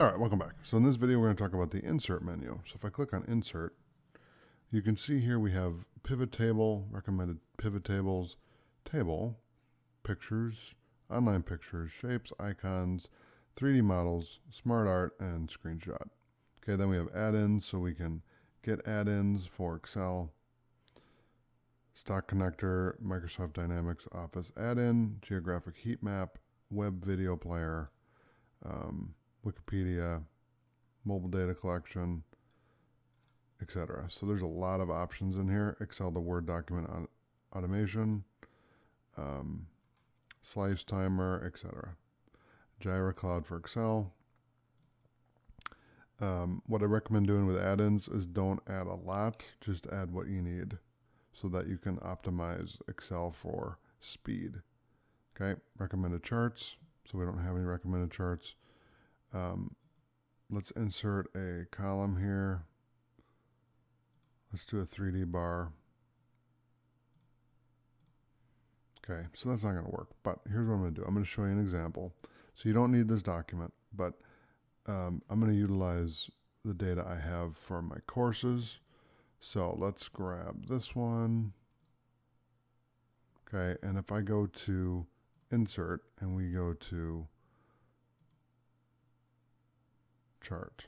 All right, welcome back. So in this video, we're going to talk about the insert menu. So if I click on insert, you can see here we have pivot table, recommended pivot tables, table, pictures, online pictures, shapes, icons, 3D models, smart art, and screenshot. Okay, then we have add-ins, so we can get add-ins for Excel, stock connector, Microsoft Dynamics Office add-in, geographic heat map, web video player, Wikipedia, mobile data collection, etc. So there's a lot of options in here. Excel to Word document automation, slice timer, etc. Jira Cloud for Excel. What I recommend doing with add-ins is don't add a lot, just add what you need so that you can optimize Excel for speed. Okay, recommended charts. So we don't have any recommended charts. Let's insert a column here. Let's do a 3D bar. Okay, so that's not going to work, but here's what I'm going to do. I'm going to show you an example. So you don't need this document, but I'm going to utilize the data I have for my courses. So let's grab this one. Okay, and if I go to insert and we go to chart.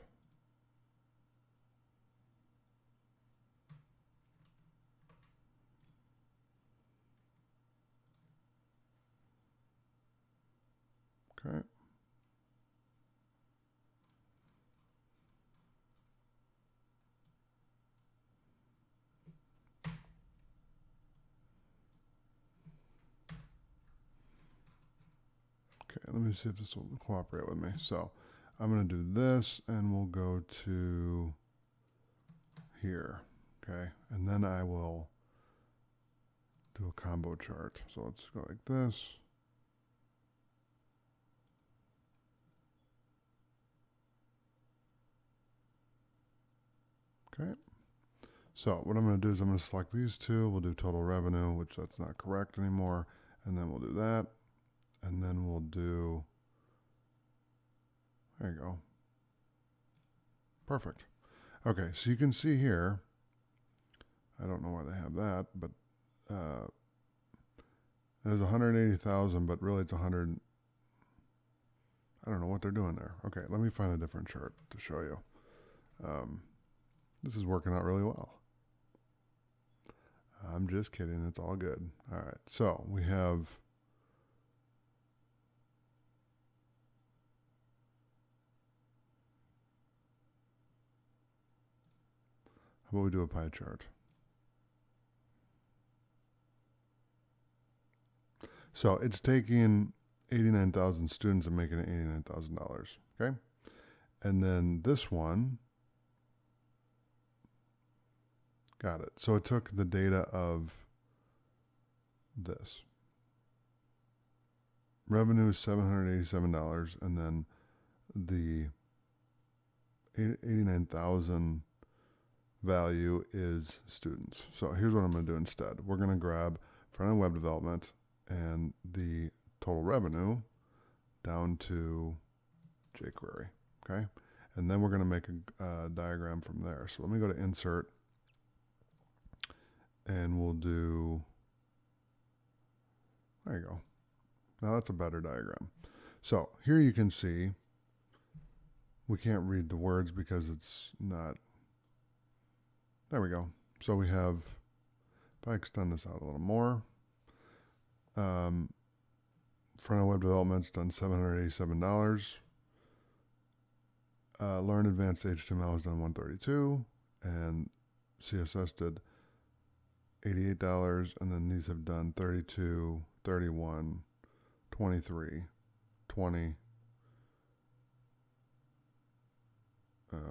Okay. Okay, let me see if this will cooperate with me. So I'm going to do this and we'll go to here. Okay, and then I will do a combo chart. So let's go like this. Okay. So what I'm going to do is I'm going to select these two. We'll do total revenue, which that's not correct anymore. And then we'll do that. And then we'll do, there you go. Perfect. Okay, so you can see here, I don't know why they have that, but there's 180,000, but really it's 100. I don't know what they're doing there. Okay, let me find a different chart to show you. This is working out really well. I'm just kidding. It's all good. All right. So we have how about we do a pie chart? So it's taking 89,000 students and making it $89,000. Okay. And then this one, got it. So it took the data of this. Revenue is $787, and then the 89,000 value is students. So here's what I'm going to do instead. We're going to grab front-end web development and the total revenue down to jQuery. Okay, and then we're going to make a diagram from there. So let me go to insert. And we'll do, there you go. Now that's a better diagram. So here you can see, we can't read the words because it's not, there we go. So we have, if I extend this out a little more, front-end web development's done $787. Learn advanced HTML has done $132, and CSS did $88, and then these have done 32, 31, 23, 20.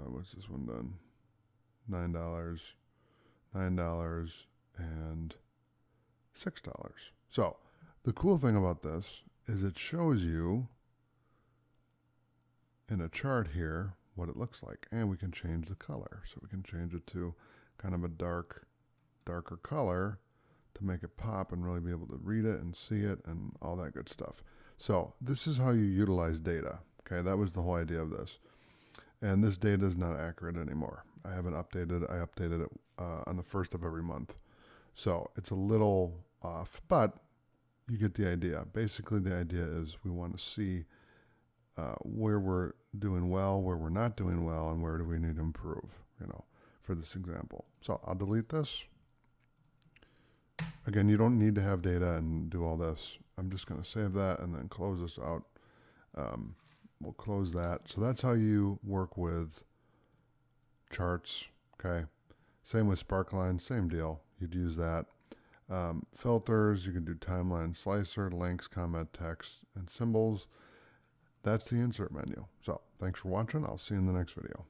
What's this one done? $9, $9, and $6. So the cool thing about this is it shows you in a chart here what it looks like, and we can change the color. So we can change it to kind of a darker color to make it pop and really be able to read it and see it and all that good stuff. So this is how you utilize data. Okay, that was the whole idea of this. And this data is not accurate anymore. I haven't updated. I updated it on the 1st of every month. So it's a little off, but you get the idea. Basically, the idea is we want to see where we're doing well, where we're not doing well, and where do we need to improve, for this example. So I'll delete this. Again, you don't need to have data and do all this. I'm just going to save that and then close this out. We'll close that. So that's how you work with charts, okay? Same with Sparkline, same deal. You'd use that. Filters, you can do timeline slicer, links, comment, text, and symbols. That's the insert menu. So thanks for watching. I'll see you in the next video.